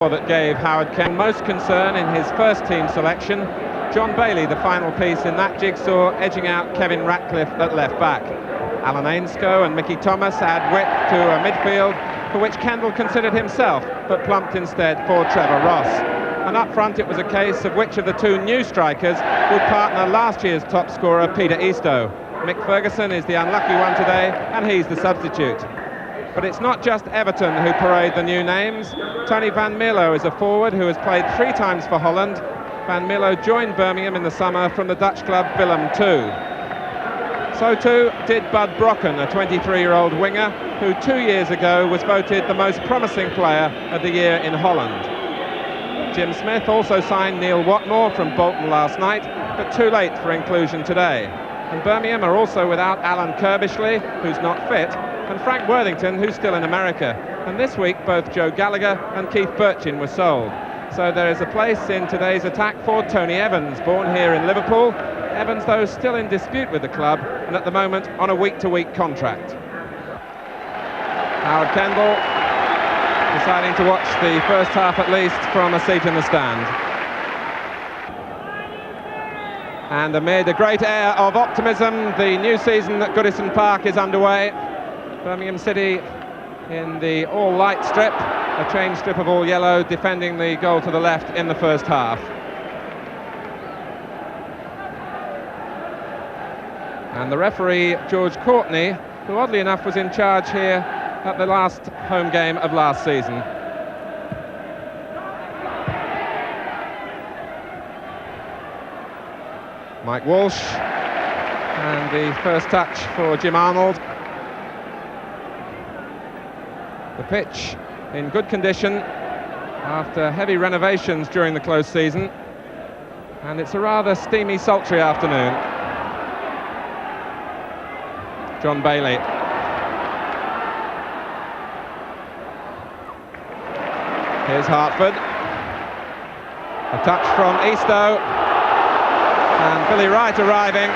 That gave Howard Kendall most concern in his first team selection. John Bailey, the final piece in that jigsaw, edging out Kevin Ratcliffe at left back. Alan Ainscough and Mickey Thomas add width to a midfield for which Kendall considered himself, but plumped instead for Trevor Ross. And up front it was a case of which of the two new strikers would partner last year's top scorer Peter Eastoe. Mick Ferguson is the unlucky one today, and he's the substitute. But it's not just Everton who parade the new names. Tony Van Mierlo is a forward who has played 3 times for Holland. Van Mierlo joined Birmingham in the summer from the Dutch club Willem II. So too did Bud Brocken, a 23-year-old winger who 2 years ago was voted the most promising player of the year in Holland. Jim Smith also signed Neil Watmore from Bolton last night, but too late for inclusion today. And Birmingham are also without Alan Kirbishley, who's not fit, and Frank Worthington, who's still in America. And this week both Joe Gallagher and Keith Birchin were sold. So there is a place in today's attack for Tony Evans, born here in Liverpool. Evans, though, still in dispute with the club and at the moment on a week-to-week contract. Howard Kendall deciding to watch the first half at least from a seat in the stand. And amid a great air of optimism, the new season at Goodison Park is underway. Birmingham City in the all-light strip, a change strip of all yellow, defending the goal to the left in the first half. And the referee, George Courtney, who oddly enough was in charge here at the last home game of last season. Mike Walsh, and the first touch for Jim Arnold. The pitch in good condition after heavy renovations during the close season, and it's a rather steamy, sultry afternoon. John Bailey. Here's Hartford. A touch from Eastoe, and Billy Wright arriving.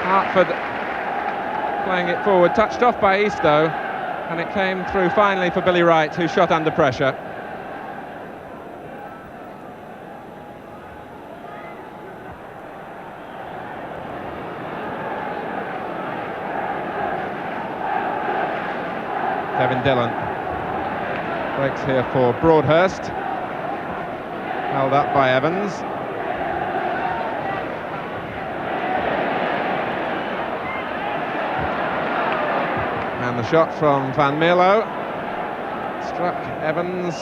Hartford playing it forward, touched off by Eastoe, and it came through finally for Billy Wright, who shot under pressure. Kevin Dillon breaks here for Broadhurst, held up by Evans. And the shot from Van Mierlo struck Evans,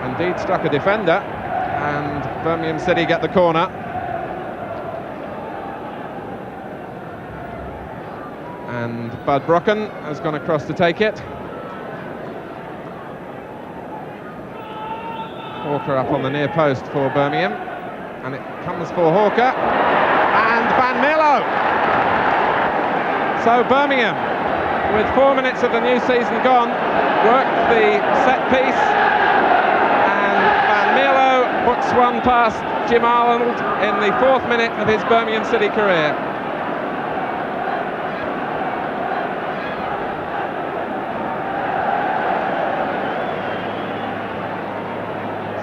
indeed struck a defender, and Birmingham City get the corner. And Bud Brocken has gone across to take it. Hawker up on the near post for Birmingham, and it comes for Hawker, and Van Mierlo! So Birmingham, with 4 minutes of the new season gone, worked the set piece, and Van Mierlo puts one past Jim Arnold in the 4th minute of his Birmingham City career.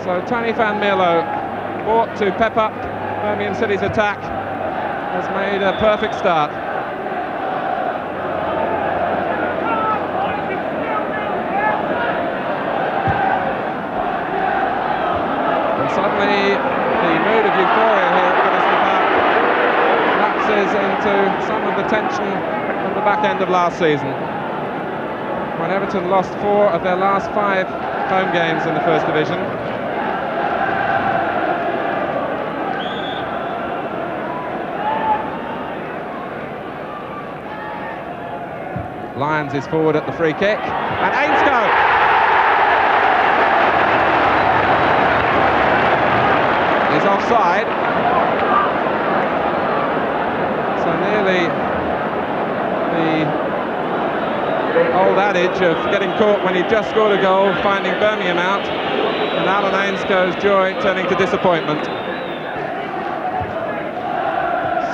So Tony Van Mierlo, brought to pep up Birmingham City's attack, has made a perfect start. Suddenly, the mood of euphoria here at Goodison Park lapses into some of the tension from the back end of last season, when Everton lost 4 of their last 5 home games in the First Division. Lyons is forward at the free kick, and Ainscough! Is offside, so nearly the old adage of getting caught when you've just scored a goal, finding Birmingham out, and Alan Ainscough's joy turning to disappointment.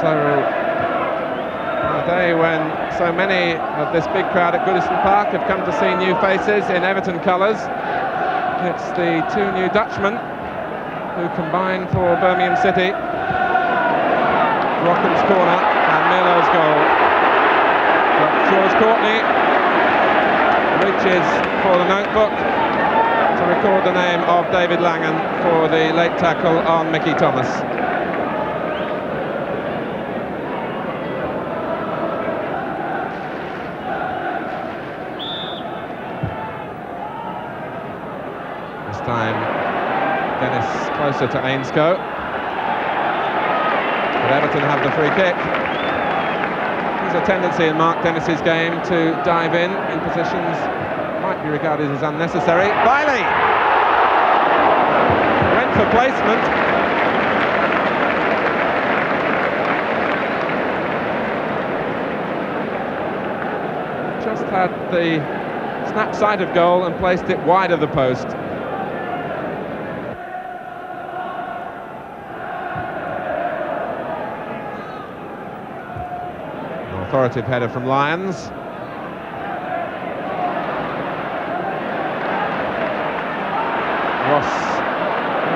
So day when so many of this big crowd at Goodison Park have come to see new faces in Everton colours. It's the two new Dutchmen who combine for Birmingham City. Rocken's corner and Milo's goal. But George Courtney reaches for the notebook to record the name of David Langan for the late tackle on Mickey Thomas. This time Dennis closer to Ainscough. But Everton have the free kick. There's a tendency in Mark Dennis's game to dive in positions might be regarded as unnecessary. Bailey went for placement. Just had the snap side of goal and placed it wide of the post. Authoritative header from Lyons. Ross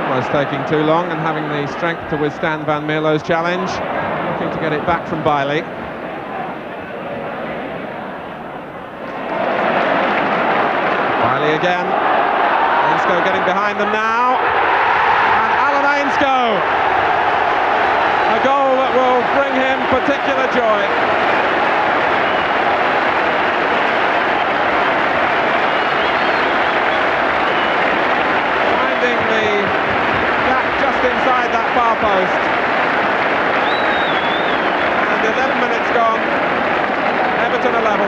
almost taking too long and having the strength to withstand Van Mierlo's challenge. Looking to get it back from Bailey. Bailey again. Ainscough getting behind them now. And Alan Ainscough. A goal that will bring him particular joy. Finding the gap just inside that far post. And 11 minutes gone. Everton are level.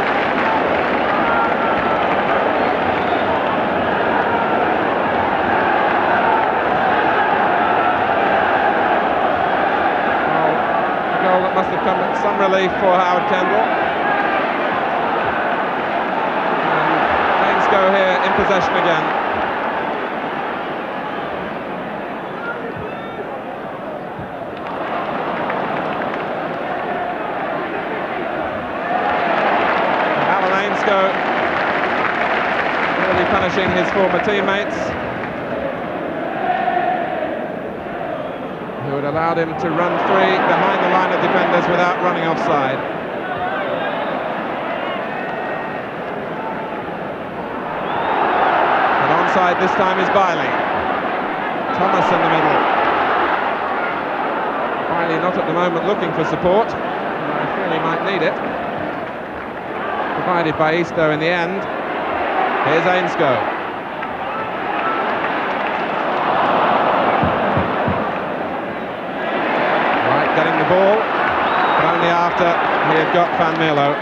That must have come at some relief for Howard Kendall. And Ainscough here in possession again. And Alan Ainscough really punishing his former teammates, who had allowed him to run free behind the line of defenders without running offside. And onside this time is Bailey. Thomas in the middle. Bailey not at the moment looking for support, and I feel he might need it. Provided by Eastoe in the end. Here's Ainscough. Getting the ball, but only after he had got Van Mierlo.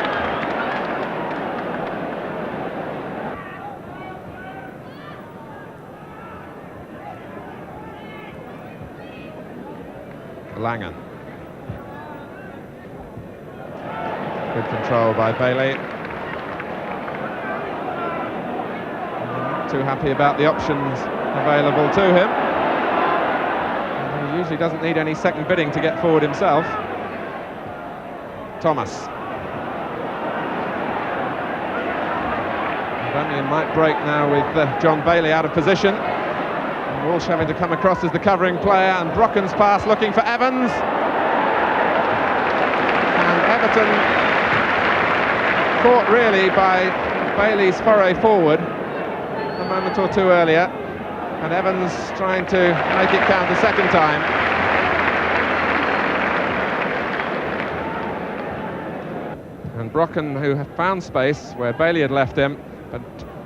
Langan. Good control by Bailey. Not too happy about the options available to him. He usually doesn't need any second bidding to get forward himself. Thomas. Birmingham might break now with John Bailey out of position. And Walsh having to come across as the covering player, and Brocken's pass looking for Evans. And Everton caught really by Bailey's foray forward a moment or two earlier. And Evans trying to make it count a second time. And Brocken, who had found space where Bailey had left him, but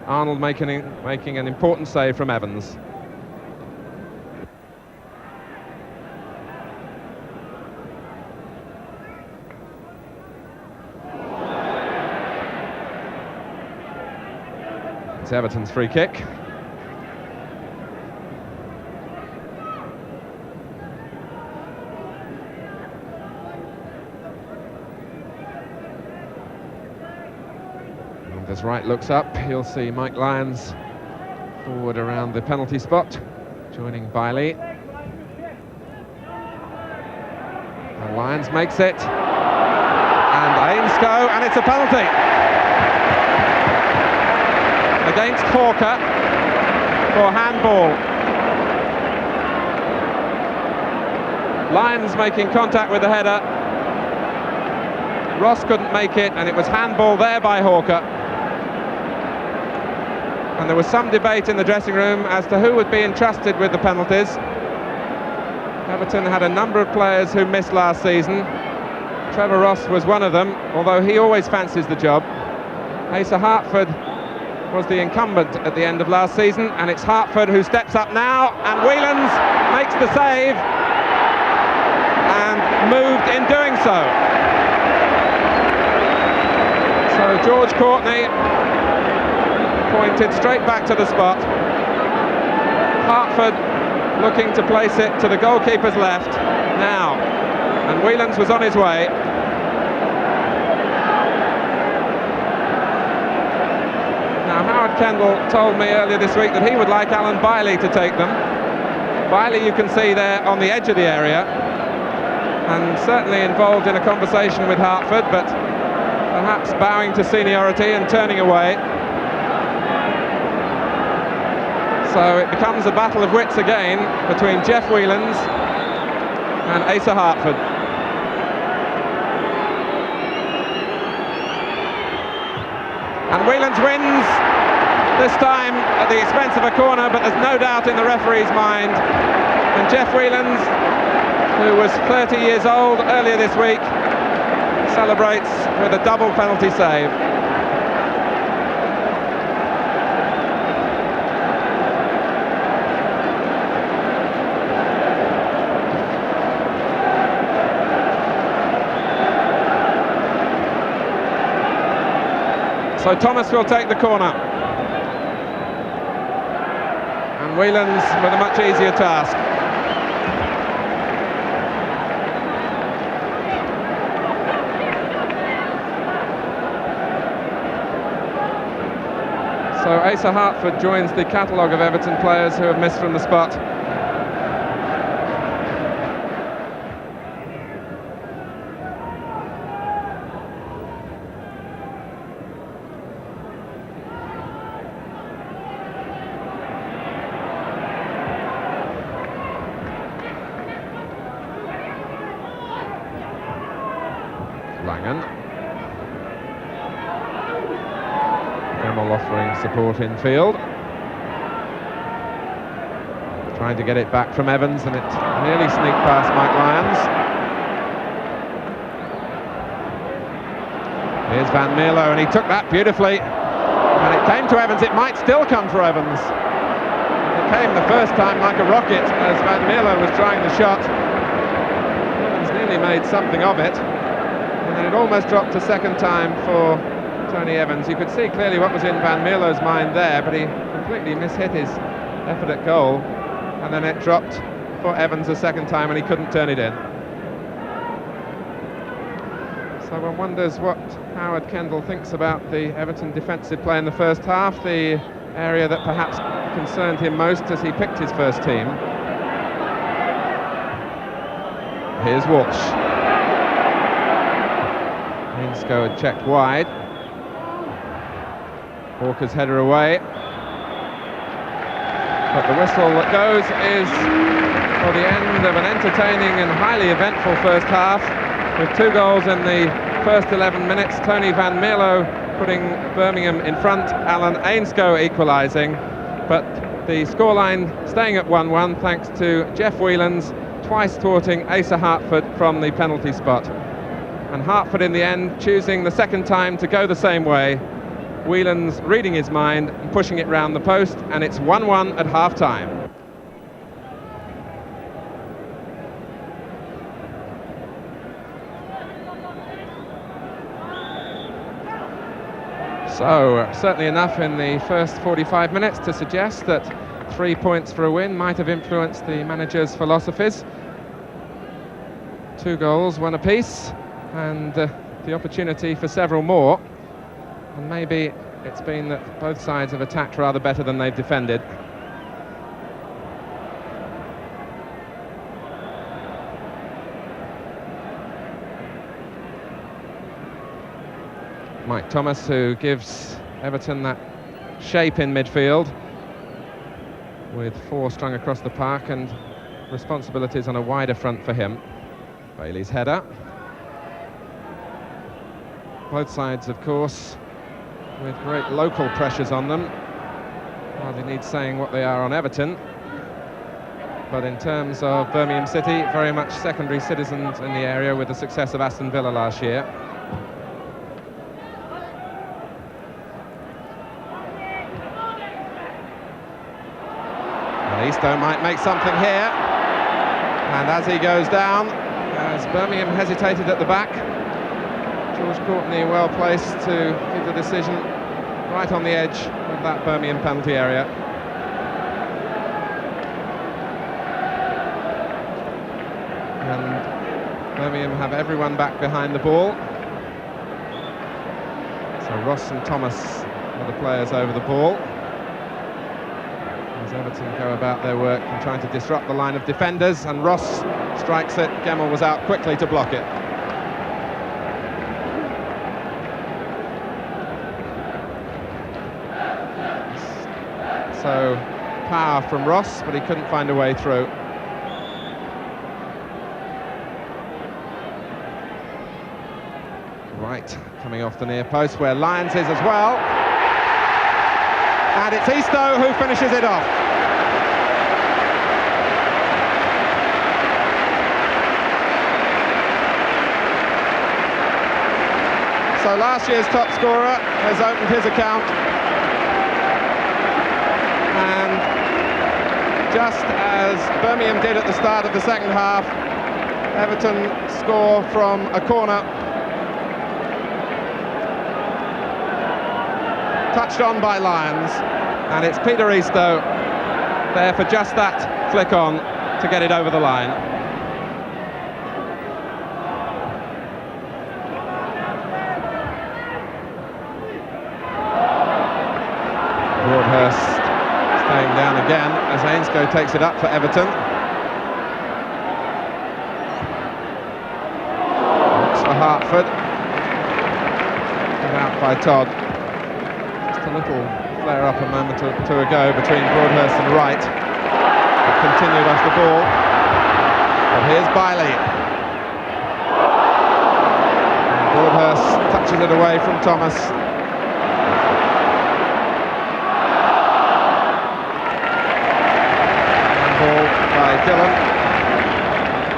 Arnold making an important save from Evans. It's Everton's free kick. As Wright looks up, you'll see Mike Lyons forward around the penalty spot, joining Bailey. And Lyons makes it, and and it's a penalty against Hawker for handball. Lyons making contact with the header. Ross couldn't make it, and it was handball there by Hawker. And there was some debate in the dressing room as to who would be entrusted with the penalties. Everton had a number of players who missed last season. Trevor Ross was one of them, although he always fancies the job. Asa Hartford was the incumbent at the end of last season, and it's Hartford who steps up now, and Whelans makes the save, and moved in doing so. So George Courtney pointed straight back to the spot. Hartford looking to place it to the goalkeeper's left now, and Whelans was on his way. Now Howard Kendall told me earlier this week that he would like Alan Biley to take them. Biley, you can see there on the edge of the area, and certainly involved in a conversation with Hartford, but perhaps bowing to seniority and turning away. So it becomes a battle of wits again between Jeff Whelans and Asa Hartford. And Whelans wins, this time at the expense of a corner, but there's no doubt in the referee's mind. And Jeff Whelans, who was 30 years old earlier this week, celebrates with a double penalty save. So Thomas will take the corner, and Whelans with a much easier task. So Asa Hartford joins the catalogue of Everton players who have missed from the spot. Langan. Hamill offering support in field. Trying to get it back from Evans, and it nearly sneaked past Mike Lyons. Here's Van Mierlo, and he took that beautifully. And it came to Evans. It might still come for Evans. It came the first time like a rocket as Van Mierlo was trying the shot. Evans nearly made something of it. And then it almost dropped a second time for Tony Evans. You could see clearly what was in Van Mierlo's mind there, but he completely mishit his effort at goal. And then it dropped for Evans a second time, and he couldn't turn it in. So one wonders what Howard Kendall thinks about the Everton defensive play in the first half, the area that perhaps concerned him most as he picked his first team. Here's Walsh. Ainscough had checked wide. Walker's header away. But the whistle that goes is for the end of an entertaining and highly eventful first half, with 2 goals in the first 11 minutes. Tony Van Mierlo putting Birmingham in front, Alan Ainscough equalising, but the scoreline staying at 1-1 thanks to Jeff Whelans twice thwarting Asa Hartford from the penalty spot. And Hartford in the end choosing the second time to go the same way. Whelans reading his mind and pushing it round the post, and it's 1-1 at half-time. So, certainly enough in the first 45 minutes to suggest that 3 points for a win might have influenced the manager's philosophies. 2 goals, 1 apiece, and the opportunity for several more. And maybe it's been that both sides have attacked rather better than they've defended. Mike Thomas, who gives Everton that shape in midfield, with 4 strung across the park and responsibilities on a wider front for him. Bailey's header. Both sides, of course, with great local pressures on them. Hardly needs saying what they are on Everton. But in terms of Birmingham City, very much secondary citizens in the area with the success of Aston Villa last year. And Eastoe might make something here. And as he goes down, as Birmingham hesitated at the back, George Courtney well placed to give the decision right on the edge of that Birmingham penalty area. And Birmingham have everyone back behind the ball. So Ross and Thomas are the players over the ball, as Everton go about their work and trying to disrupt the line of defenders, and Ross strikes it. Gemmell was out quickly to block it. So power from Ross, but he couldn't find a way through. Right, coming off the near post where Lyons is as well. And it's Eastoe who finishes it off. So last year's top scorer has opened his account. And just as Birmingham did at the start of the second half, Everton score from a corner. Touched on by Lyons, and it's Peter Eastoe there for just that flick on to get it over the line. Broadhurst staying down again as Ainscough takes it up for Everton. Looks for Hartford. Put out by Todd. A little flare-up a moment or two ago between Broadhurst and Wright. It continued off the ball. But here's Bailey. And Broadhurst touches it away from Thomas. And ball by Dillon.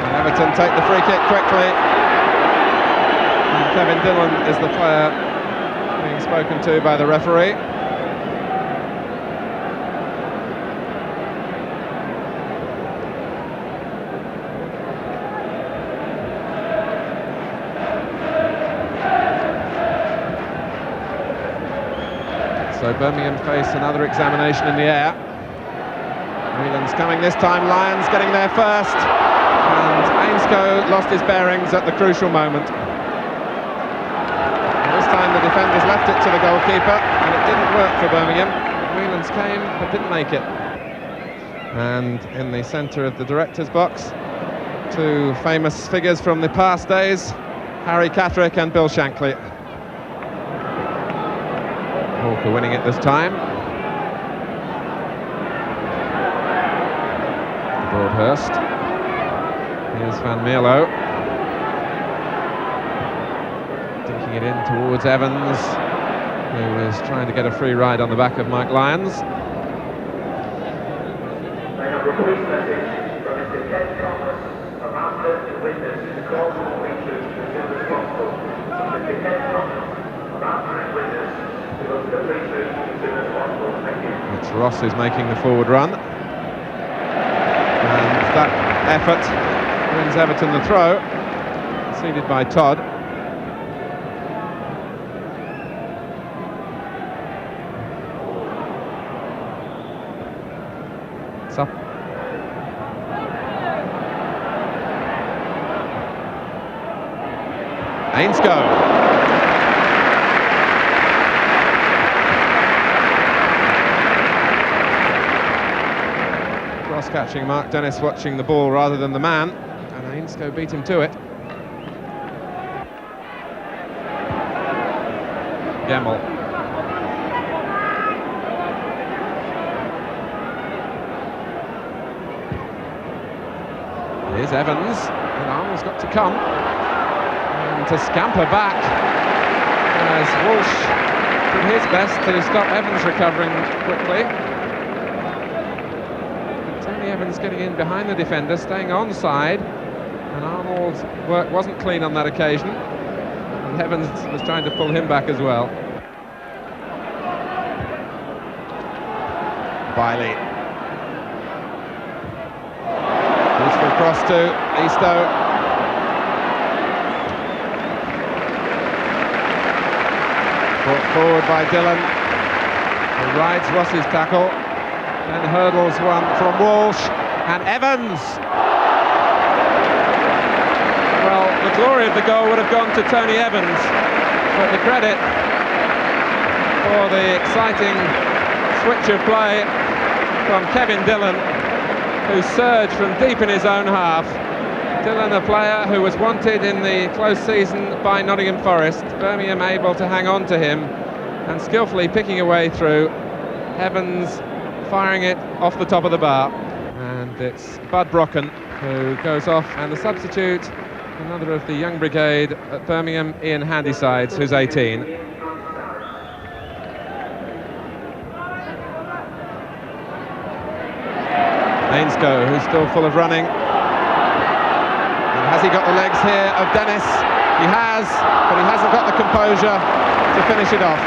And Everton take the free kick quickly. And Kevin Dillon is the player being spoken to by the referee. So Birmingham face another examination in the air. Whelan's coming this time, Lyons getting there first, and Ainscough lost his bearings at the crucial moment. The defenders left it to the goalkeeper, and it didn't work for Birmingham. Whelan's came but didn't make it. And in the centre of the director's box, 2 famous figures from the past days, Harry Catterick and Bill Shankly. Hawker winning it this time. Broadhurst. Here's Van Mierlo. It in towards Evans, who was trying to get a free ride on the back of Mike Lyons. I have a police message from Mr. Ken Thomas, a master and witness in the court of features who is responsible. Mr. Ken Thomas, a master and witness who was the features who is responsible. Thank you. It's Ross who's making the forward run. And that effort wins Everton the throw, conceded by Todd. Up. Ainscough. Cross-catching Mark Dennis watching the ball rather than the man, and Ainscough beat him to it. Gemmell. Here's Evans, and Arnold's got to come. And to scamper back as Walsh did his best to stop Evans recovering quickly. But Tony Evans getting in behind the defender, staying onside, and Arnold's work wasn't clean on that occasion. And Evans was trying to pull him back as well. Biley. Useful cross to Eastoe. Brought forward by Dillon, who rides Ross's tackle, then hurdles one from Walsh, and Evans! Well, the glory of the goal would have gone to Tony Evans, but the credit for the exciting switch of play from Kevin Dillon, who surged from deep in his own half. Dillon, a player who was wanted in the close season by Nottingham Forest. Birmingham able to hang on to him and skillfully picking a way through. Evans firing it off the top of the bar. And it's Bud Brocken who goes off, and the substitute, another of the young brigade at Birmingham, Ian Handysides, who's 18. Ainscough, who's still full of running. And has he got the legs here of Dennis? He has, but he hasn't got the composure to finish it off.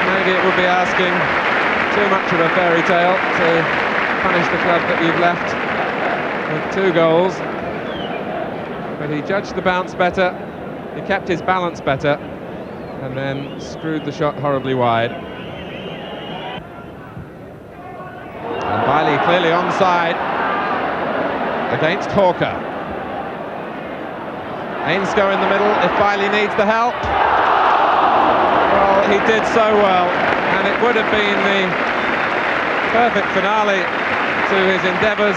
Maybe it would be asking too much of a fairy tale to punish the club that you've left with 2 goals. But he judged the bounce better, he kept his balance better, and then screwed the shot horribly wide. Biley clearly onside against Hawker. Ainscough in the middle if Biley needs the help. Well, he did so well, and it would have been the perfect finale to his endeavours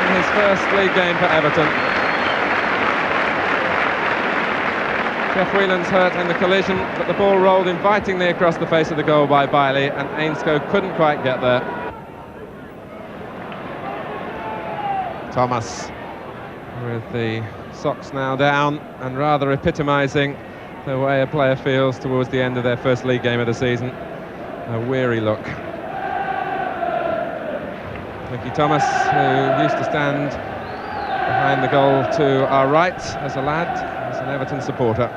in his first league game for Everton. Jeff Whelan's hurt in the collision, but the ball rolled invitingly across the face of the goal by Biley, and Ainscough couldn't quite get there. Thomas with the socks now down and rather epitomising the way a player feels towards the end of their first league game of the season. A weary look. Mickey Thomas, who used to stand behind the goal to our right as a lad, as an Everton supporter.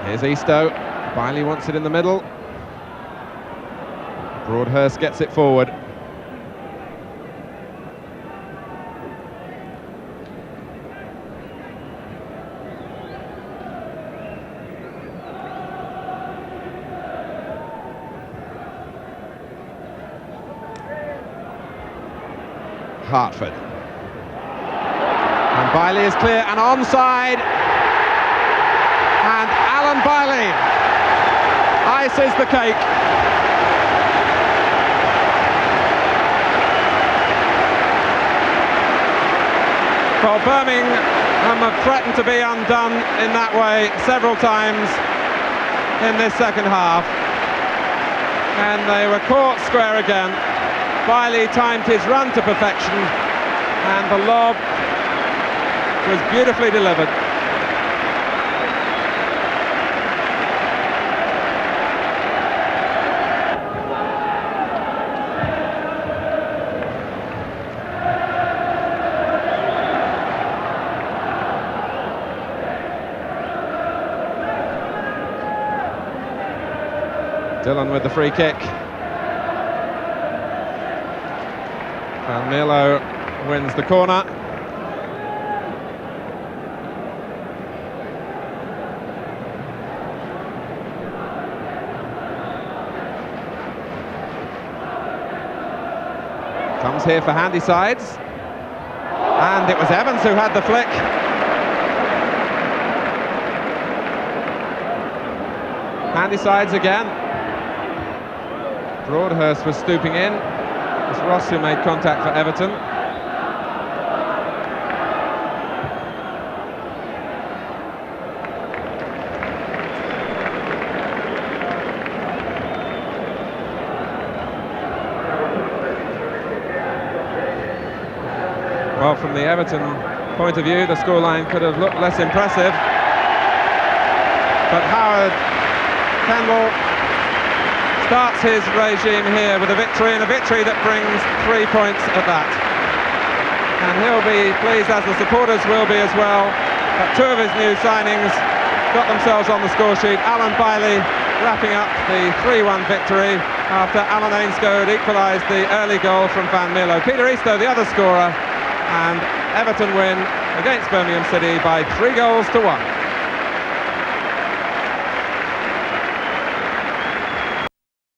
Here's Eastoe. Biley wants it in the middle. Broadhurst gets it forward. Hartford. And Biley is clear and onside. And Alan Biley ices the cake. Well, Birmingham have threatened to be undone in that way several times in this second half. And they were caught square again. Biley timed his run to perfection, and the lob was beautifully delivered. Dillon with the free kick. And Milo wins the corner. Comes here for Handysides. And it was Evans who had the flick. Handysides again. Broadhurst was stooping in. This Ross who made contact for Everton. Well, from the Everton point of view, the scoreline could have looked less impressive. But Howard Kendall starts his regime here with a victory, and a victory that brings 3 points at that. And he'll be pleased, as the supporters will be as well, that two of his new signings got themselves on the score sheet. Alan Bailey wrapping up the 3-1 victory after Alan Ainscough equalised the early goal from Van Mierlo. Peter Eastoe, the other scorer, and Everton win against Birmingham City by 3 goals to 1.